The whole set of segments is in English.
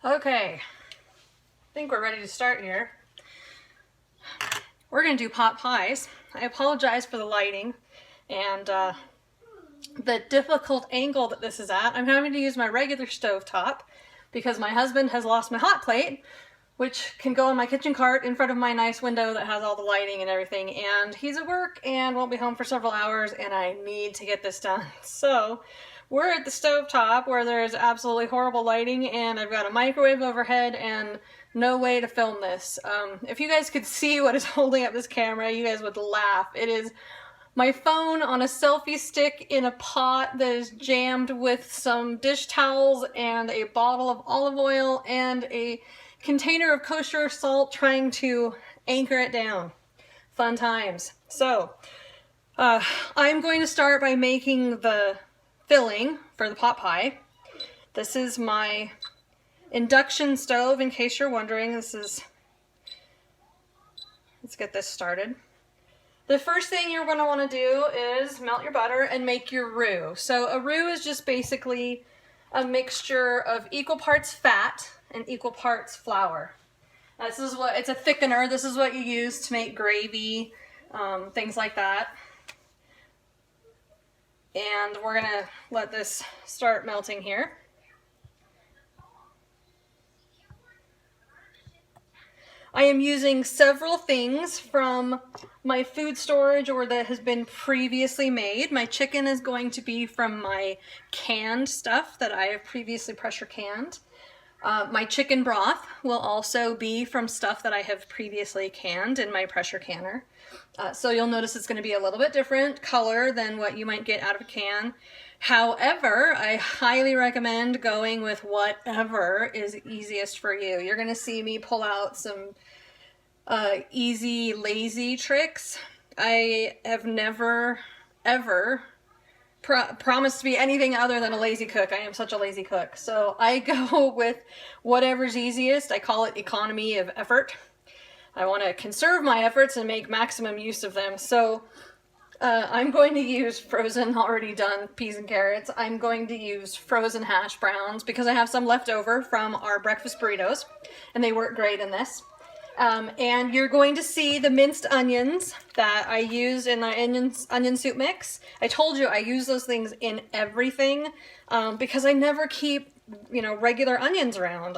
Okay, I think we're ready to start here. We're gonna do pot pies. I apologize for the lighting and the difficult angle that this is at. I'm having to use my regular stove top because my husband has lost my hot plate, which can go on my kitchen cart in front of my nice window that has all the lighting and everything. And he's at work and won't be home for several hours, and I need to get this done. So we're at the stove top where there's absolutely horrible lighting, and I've got a microwave overhead and no way to film this. If you guys could see what is holding up this camera, you guys would laugh. It is my phone on a selfie stick in a pot that is jammed with some dish towels and a bottle of olive oil and a container of kosher salt trying to anchor it down. Fun times. So, I'm going to start by making the filling for the pot pie. This is my induction stove, in case you're wondering. Let's get this started. The first thing you're going to want to do is melt your butter and make your roux. So a roux is just basically a mixture of equal parts fat and equal parts flour. It's a thickener. This is what you use to make gravy, things like that. And we're gonna let this start melting here. I am using several things from my food storage or that has been previously made. My chicken is going to be from my canned stuff that I have previously pressure canned. My chicken broth will also be from stuff that I have previously canned in my pressure canner. So you'll notice it's going to be a little bit different color than what you might get out of a can. However, I highly recommend going with whatever is easiest for you. You're going to see me pull out some easy, lazy tricks. I have never, ever promised to be anything other than a lazy cook. I am such a lazy cook. So I go with whatever's easiest. I call it economy of effort. I want to conserve my efforts and make maximum use of them. So I'm going to use frozen, already done peas and carrots. I'm going to use frozen hash browns because I have some left over from our breakfast burritos, and they work great in this. And you're going to see the minced onions that I use in my onion soup mix. I told you I use those things in everything because I never keep, regular onions around.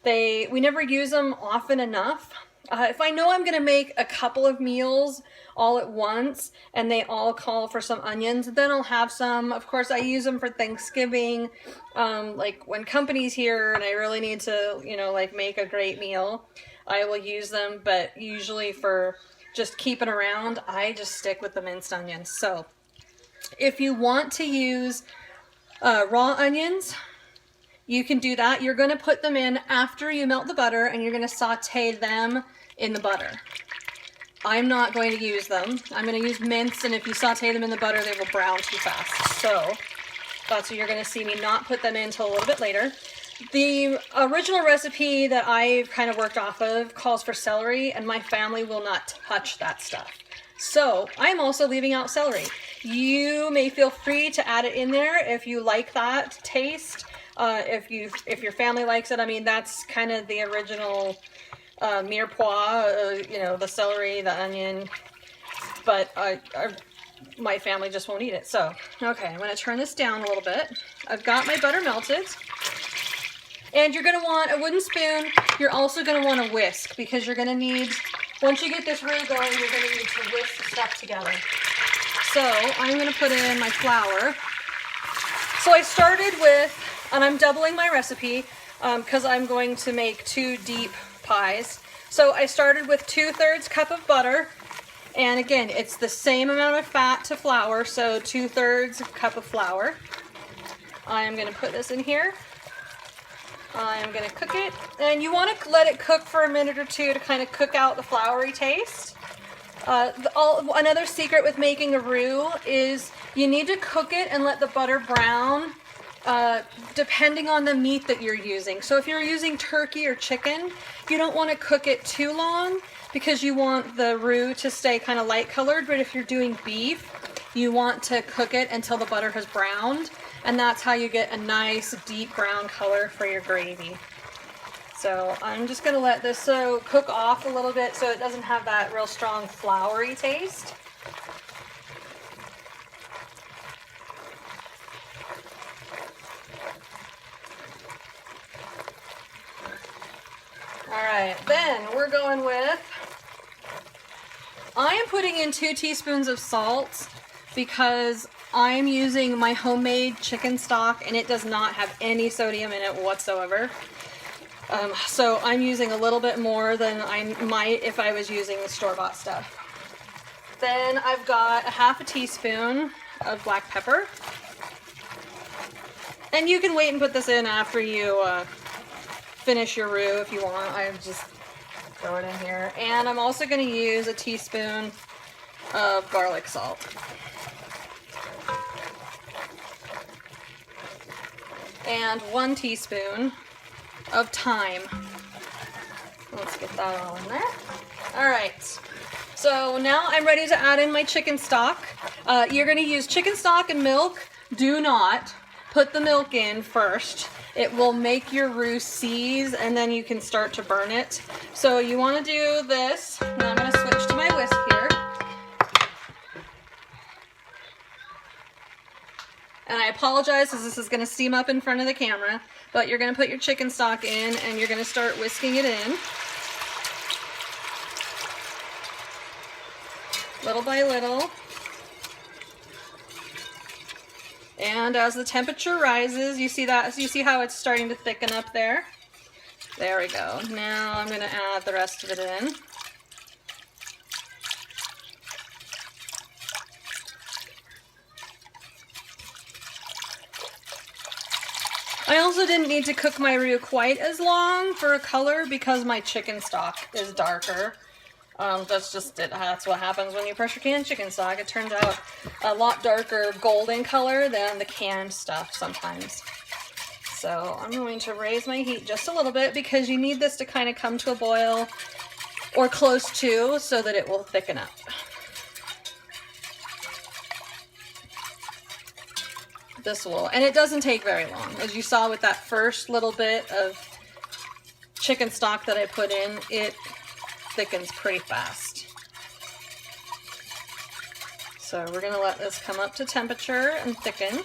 We never use them often enough. If I know I'm going to make a couple of meals all at once and they all call for some onions, then I'll have some. Of course, I use them for Thanksgiving, like when company's here and I really need to, make a great meal. I will use them, but usually for just keeping around, I just stick with the minced onions. So if you want to use raw onions, you can do that. You're going to put them in after you melt the butter and you're going to saute them in the butter. I'm not going to use them. I'm going to use mince, and if you saute them in the butter, they will brown too fast. So that's what you're going to see me not put them in until a little bit later. The original recipe that I've kind of worked off of calls for celery, and my family will not touch that stuff. So I'm also leaving out celery. You may feel free to add it in there if you like that taste. If your family likes it, I mean, that's kind of the original mirepoix, the celery, the onion, but my family just won't eat it. So, okay, I'm going to turn this down a little bit. I've got my butter melted. And you're going to want a wooden spoon. You're also going to want a whisk because you're going to need, once you get this roux going, you're going to need to whisk the stuff together. So I'm going to put in my flour. So I started with, and I'm doubling my recipe because I'm going to make 2 deep pies. So I started with 2/3 cup of butter. And again, it's the same amount of fat to flour, so 2/3 cup of flour. I'm going to put this in here. I'm going to cook it, and you want to let it cook for a minute or two to kind of cook out the floury taste. Another secret with making a roux is you need to cook it and let the butter brown depending on the meat that you're using. So if you're using turkey or chicken, you don't want to cook it too long because you want the roux to stay kind of light colored, but if you're doing beef, you want to cook it until the butter has browned. And that's how you get a nice deep brown color for your gravy. So I'm just gonna let this cook off a little bit so it doesn't have that real strong floury taste. All right, then we're going with, I am putting in 2 teaspoons of salt because I'm using my homemade chicken stock and it does not have any sodium in it whatsoever. So I'm using a little bit more than I might if I was using the store-bought stuff. Then I've got a half a teaspoon of black pepper. And you can wait and put this in after you finish your roux if you want. I just throw it in here. And I'm also going to use a teaspoon of garlic salt. And 1 teaspoon of thyme. Let's get that all in there. All right. So now I'm ready to add in my chicken stock. You're going to use chicken stock and milk. Do not put the milk in first. It will make your roux seize and then you can start to burn it. So you want to do this. Now I'm going to switch to my whisk here. And I apologize because this is going to steam up in front of the camera, but you're going to put your chicken stock in and you're going to start whisking it in. Little by little. And as the temperature rises, you see that, you see how it's starting to thicken up there? There we go. Now I'm going to add the rest of it in. I also didn't need to cook my roux quite as long for a color because my chicken stock is darker. That's just it. That's what happens when you pressure can chicken stock. It turns out a lot darker golden color than the canned stuff sometimes. So I'm going to raise my heat just a little bit because you need this to kind of come to a boil or close to so that it will thicken up. This will, and it doesn't take very long. As you saw with that first little bit of chicken stock that I put in, it thickens pretty fast. So we're going to let this come up to temperature and thicken.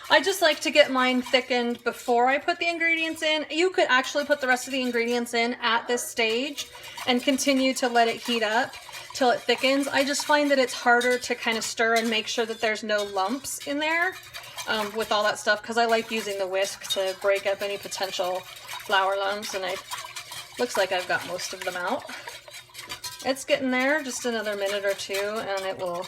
I just like to get mine thickened before I put the ingredients in. You could actually put the rest of the ingredients in at this stage and continue to let it heat up till it thickens. I just find that it's harder to kind of stir and make sure that there's no lumps in there with all that stuff, because I like using the whisk to break up any potential flour lumps, and looks like I've got most of them out. It's getting there, just another minute or two, and it will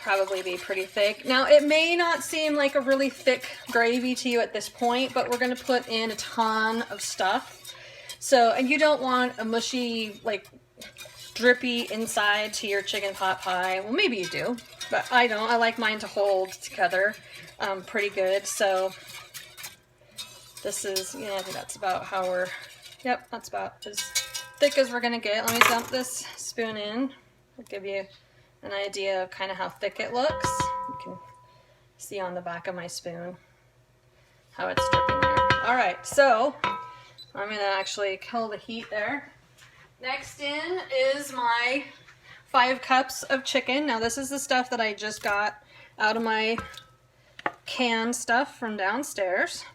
probably be pretty thick. Now, it may not seem like a really thick gravy to you at this point, but we're going to put in a ton of stuff. So, and you don't want a mushy, like, drippy inside to your chicken pot pie. Well, maybe you do, but I don't. I like mine to hold together pretty good. So this is, you know, I think that's about how we're, yep, that's about as thick as we're gonna get. Let me dump this spoon in. I'll give you an idea of kind of how thick it looks. You can see on the back of my spoon how it's dripping there. All right, so I'm gonna actually kill the heat there. Next in is my 5 cups of chicken. Now this is the stuff that I just got out of my canned stuff from downstairs.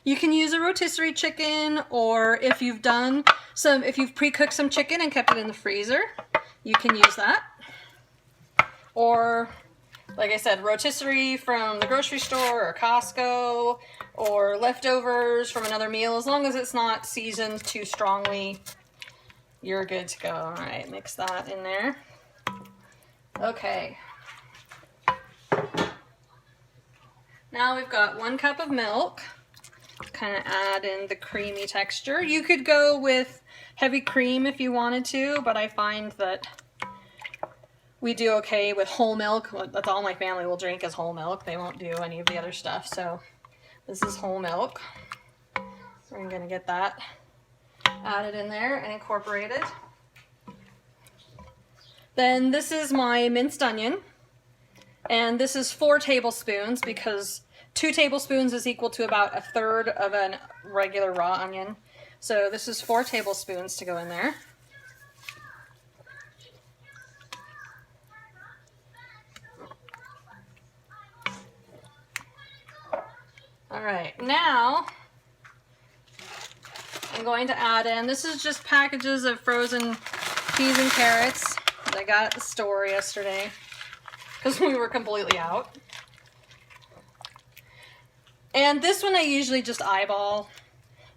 You can use a rotisserie chicken, or if you've pre-cooked some chicken and kept it in the freezer, you can use that. Or, like I said, rotisserie from the grocery store or Costco, or leftovers from another meal. As long as it's not seasoned too strongly, you're good to go. All right, mix that in there. Okay. Now we've got 1 cup of milk. Kind of add in the creamy texture. You could go with heavy cream if you wanted to, but I find that we do okay with whole milk. That's all my family will drink is whole milk. They won't do any of the other stuff. So this is whole milk. We're gonna get that added in there and incorporated. Then this is my minced onion, and this is 4 tablespoons because 2 tablespoons is equal to about 1/3 of a regular raw onion. So this is 4 tablespoons to go in there. All right, now I'm going to add in, this is just packages of frozen peas and carrots that I got at the store yesterday because we were completely out. And this one I usually just eyeball.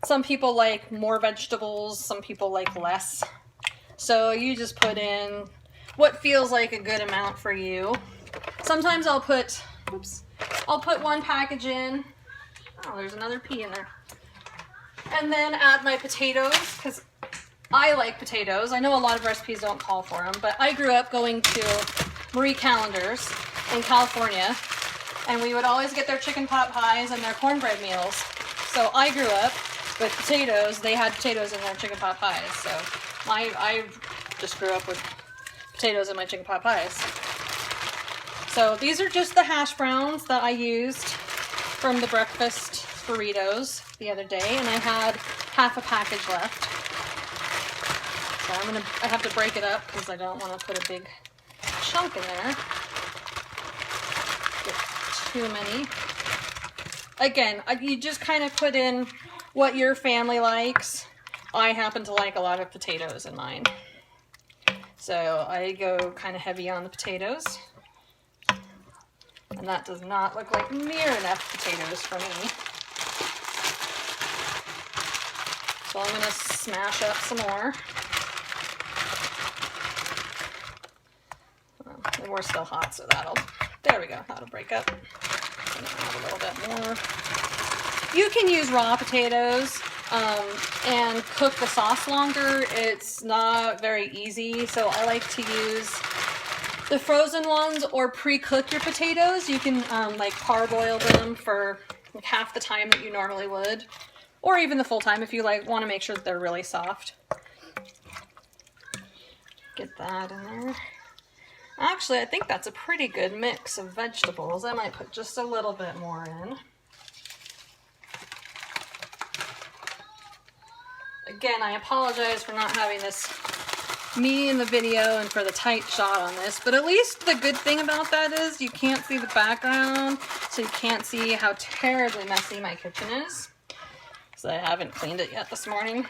Some people like more vegetables, some people like less. So you just put in what feels like a good amount for you. Sometimes I'll put, I'll put 1 package in. Oh, there's another pea in there. And then add my potatoes, because I like potatoes. I know a lot of recipes don't call for them, but I grew up going to Marie Callender's in California, and we would always get their chicken pot pies and their cornbread meals. So I grew up with potatoes. They had potatoes in their chicken pot pies. So I just grew up with potatoes in my chicken pot pies. So these are just the hash browns that I used from the breakfast burritos the other day, and I had half a package left. So I have to break it up because I don't want to put a big chunk in there. Get too many. Again, you just kind of put in what your family likes. I happen to like a lot of potatoes in mine. So I go kind of heavy on the potatoes. And that does not look like near enough potatoes for me. So I'm going to smash up some more. And we're still hot, so there we go, that'll break up. I'm gonna add a little bit more. You can use raw potatoes and cook the sauce longer. It's not very easy, so I like to use the frozen ones or pre-cook your potatoes. You can like parboil them for like half the time that you normally would, or even the full time if you want to make sure that they're really soft. Get that in there. Actually, I think that's a pretty good mix of vegetables. I might put just a little bit more in. Again, I apologize for not having me in the video and for the tight shot on this, but at least the good thing about that is you can't see the background, so you can't see how terribly messy my kitchen is. So I haven't cleaned it yet this morning.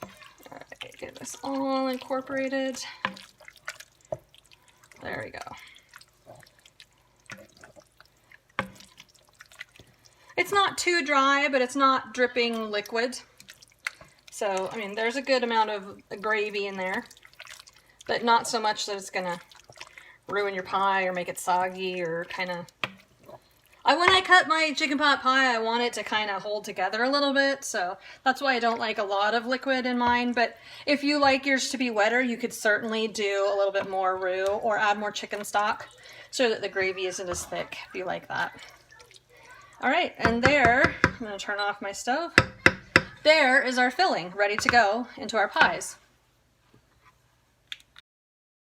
All right, get this all incorporated. There we go. It's not too dry, but it's not dripping liquid. So, I mean, there's a good amount of gravy in there, but not so much that it's gonna ruin your pie or make it soggy or kind of... When I cut my chicken pot pie, I want it to kind of hold together a little bit, so that's why I don't like a lot of liquid in mine. But if you like yours to be wetter, you could certainly do a little bit more roux or add more chicken stock so that the gravy isn't as thick if you like that. All right, and there, I'm going to turn off my stove. There is our filling ready to go into our pies.